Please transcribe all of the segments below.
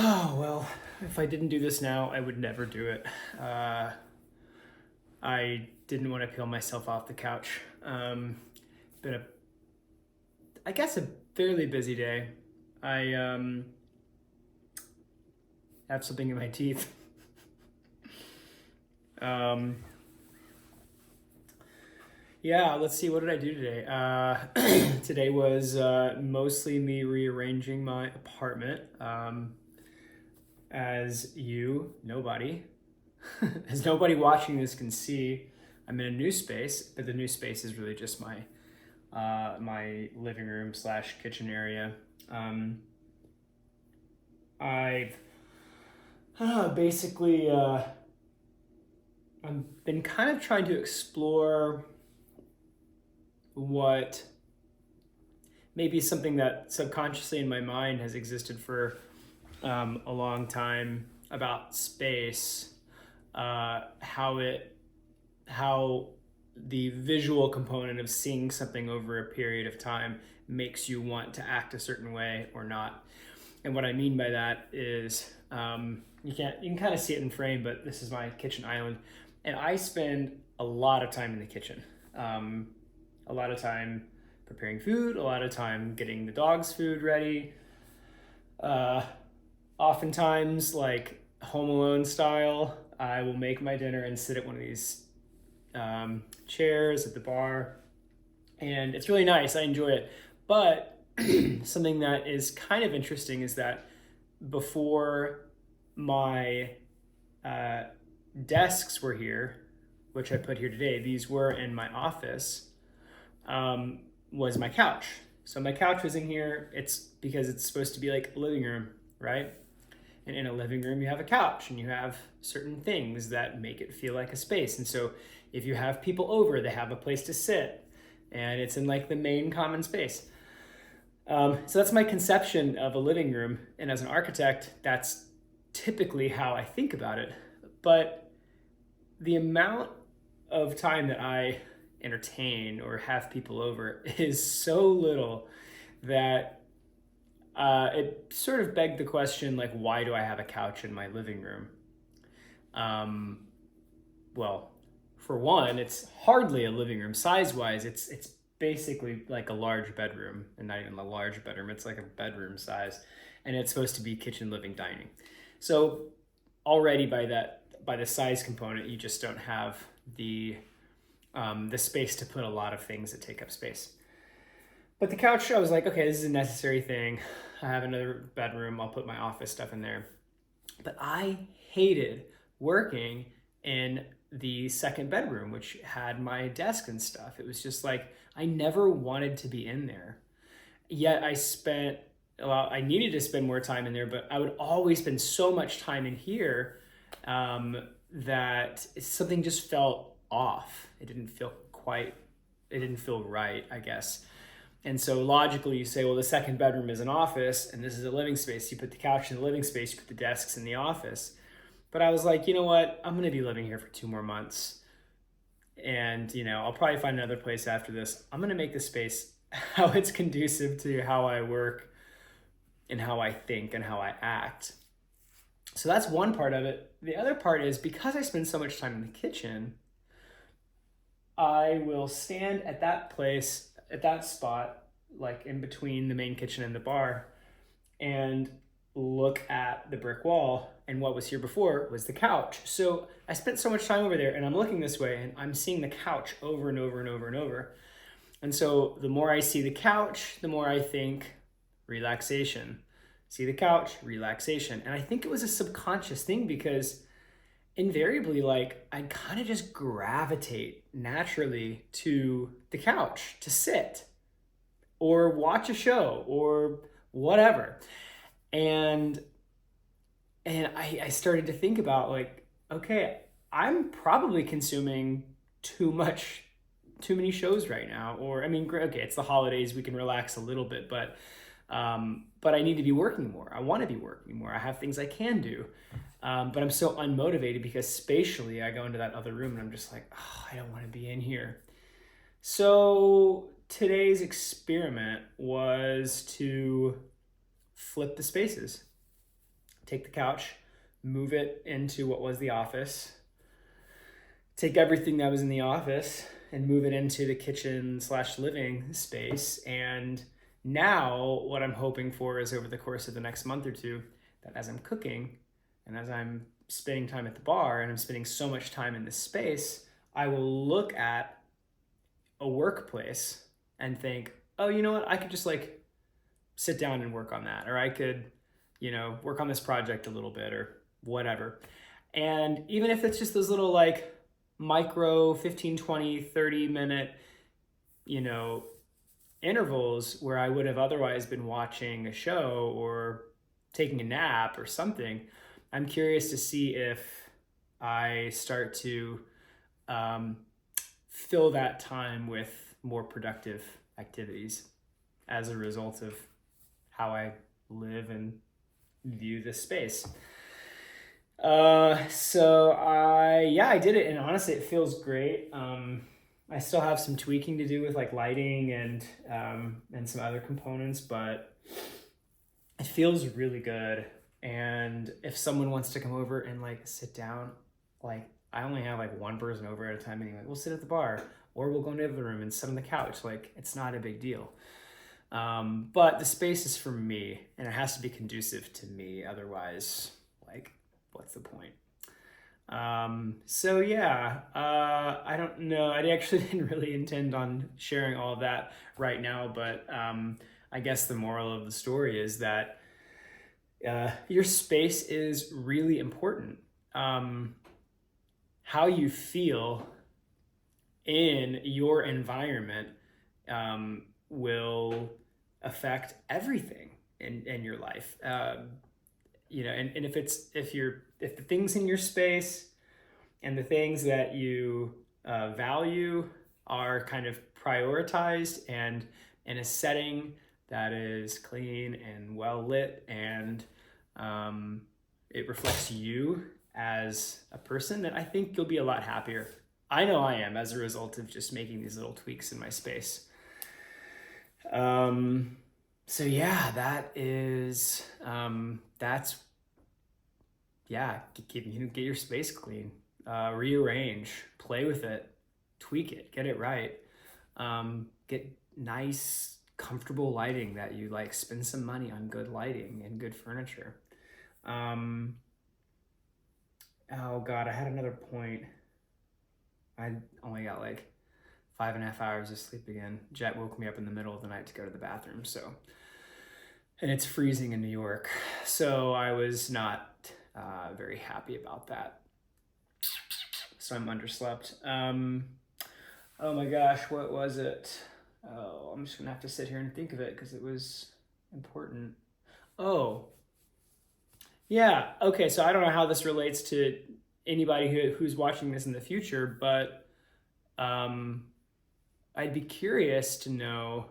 Oh, well, if I didn't do this now, I would never do it. Uh, I didn't want to peel myself off the couch. Been I guess, a fairly busy day. I have something in my teeth. Um, yeah, let's see. What did I do today? Today was mostly me rearranging my apartment. Nobody, as nobody watching this can see, I'm in a new space, but the new space is really just my living room slash kitchen area. Um, I've basically I've been kind of trying to explore what maybe something that subconsciously in my mind has existed for a long time about space, how the visual component of seeing something over a period of time makes you want to act a certain way or not. And what I mean by that is you can kind of see it in frame, but this is my kitchen island, and I spend a lot of time in the kitchen, a lot of time preparing food, a lot of time getting the dogs' food ready. Uh, Oftentimes, like Home Alone style, I will make my dinner and sit at one of these chairs at the bar, and it's really nice. I enjoy it. But something that is kind of interesting is that before my uh, desks were here, which I put here today, these were in my office, was my couch. So my couch was in here. It's because it's supposed to be like a living room, right? And in a living room, you have a couch and you have certain things that make it feel like a space. And so if you have people over, they have a place to sit, and it's in like the main common space. So that's my conception of a living room. And as an architect, that's typically how I think about it. But the amount of time that I entertain or have people over is so little that it sort of begged the question, like, why do I have a couch in my living room? Um, well, for one, it's hardly a living room size wise. It's basically like a large bedroom, and not even a large bedroom. It's like a bedroom size, and it's supposed to be kitchen, living, dining. So already by the size component, you just don't have the space to put a lot of things that take up space. But the couch, I was like, okay, this is a necessary thing. I have another bedroom. I'll put my office stuff in there. But I hated working in the second bedroom, which had my desk and stuff. It was just like, I never wanted to be in there. Yet I needed to spend more time in there, but I would always spend so much time in here that something just felt off. It didn't feel right, I guess. And so logically, you say, well, the second bedroom is an office and this is a living space. You put the couch in the living space, you put the desks in the office. But I was like, you know what? I'm going to be living here for 2 more months. And, I'll probably find another place after this. I'm going to make the space how it's conducive to how I work and how I think and how I act. So that's one part of it. The other part is because I spend so much time in the kitchen, I will stand at that place, at that spot, like in between the main kitchen and the bar, and look at the brick wall. And what was here before was the couch. So I spent so much time over there, and I'm looking this way, and I'm seeing the couch over and over and over and over. And so the more I see the couch, the more I think relaxation. See the couch, relaxation. And I think it was a subconscious thing because invariably, like, I kind of just gravitate naturally to the couch to sit or watch a show or whatever. And I started to think about, like, okay, I'm probably consuming too many shows right now. Or, I mean, okay, it's the holidays, we can relax a little bit, but I need to be working more. I want to be working more. I have things I can do. But I'm so unmotivated because spatially I go into that other room and I'm just like, oh, I don't want to be in here. So today's experiment was to flip the spaces, take the couch, move it into what was the office, take everything that was in the office and move it into the kitchen / living space. And now what I'm hoping for is over the course of the next month or two, that as I'm cooking and as I'm spending time at the bar and I'm spending so much time in this space, I will look at a workplace and think, oh, you know what? I could just like sit down and work on that. Or I could, work on this project a little bit or whatever. And even if it's just those little like micro 15, 20, 30-minute, intervals where I would have otherwise been watching a show or taking a nap or something, I'm curious to see if I start to fill that time with more productive activities as a result of how I live and view this space. I did it, and honestly, it feels great. I still have some tweaking to do with like lighting and some other components, but it feels really good. And if someone wants to come over and like sit down, like I only have like one person over at a time anyway. We'll sit at the bar, or we'll go into the room and sit on the couch. Like it's not a big deal. But the space is for me, and it has to be conducive to me. Otherwise, like, what's the point? I don't know. I actually didn't really intend on sharing all of that right now, but I guess the moral of the story is that your space is really important. How you feel in your environment will affect everything in your life. And if the things in your space and the things that you value are kind of prioritized and in a setting that is clean and well lit, and it reflects you as a person, then I think you'll be a lot happier. I know I am, as a result of just making these little tweaks in my space. Get your space clean, rearrange, play with it, tweak it, get it right. Get nice, comfortable lighting that you like, spend some money on good lighting and good furniture. Oh God, I had another point. I only got like 5.5 hours of sleep again. Jet woke me up in the middle of the night to go to the bathroom. And it's freezing in New York. So I was not very happy about that. So I'm underslept. Oh my gosh, what was it? Oh, I'm just gonna have to sit here and think of it because it was important. Oh, yeah. Okay, so I don't know how this relates to anybody who's watching this in the future, but I'd be curious to know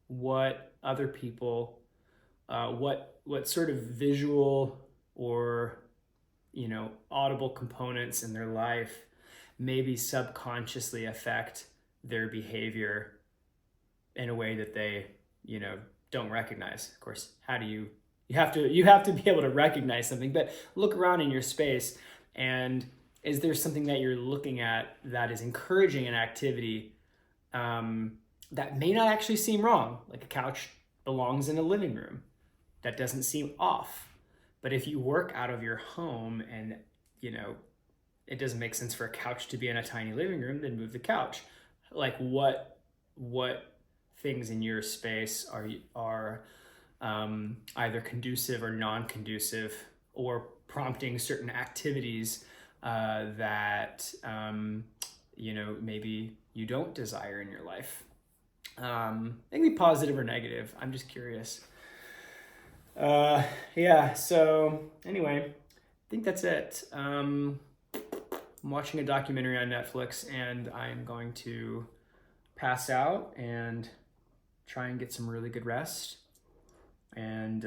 what other people, what sort of visual or audible components in their life maybe subconsciously affect their behavior in a way that they don't recognize. Of course, how do you have to be able to recognize something, but look around in your space, and is there something that you're looking at that is encouraging an activity that may not actually seem wrong? Like a couch belongs in a living room. That doesn't seem off. But if you work out of your home and it doesn't make sense for a couch to be in a tiny living room, then move the couch. Like what things in your space are either conducive or non-conducive, or prompting certain activities that maybe you don't desire in your life. It can be positive or negative. I'm just curious. So anyway, I think that's it. I'm watching a documentary on Netflix, and I'm going to pass out and try and get some really good rest, and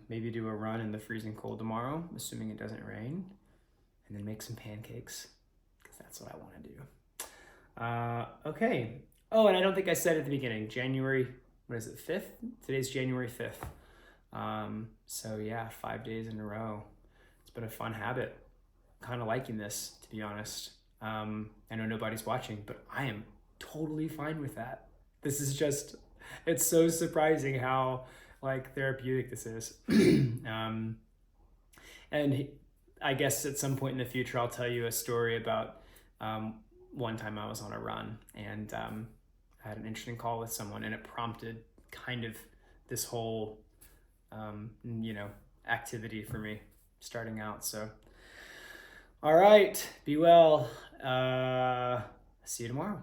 maybe do a run in the freezing cold tomorrow, assuming it doesn't rain, and then make some pancakes, because that's what I want to do. Okay. Oh, and I don't think I said at the beginning, January, what is it, 5th? Today's January 5th. So yeah, 5 days in a row. It's been a fun habit. Kind of liking this, to be honest. I know nobody's watching, but I am totally fine with that. This is just, it's so surprising how like therapeutic this is. And I guess at some point in the future, I'll tell you a story about um, one time I was on a run and I had an interesting call with someone, and it prompted kind of this whole, you know, activity for me starting out. So, all right, be well. See you tomorrow.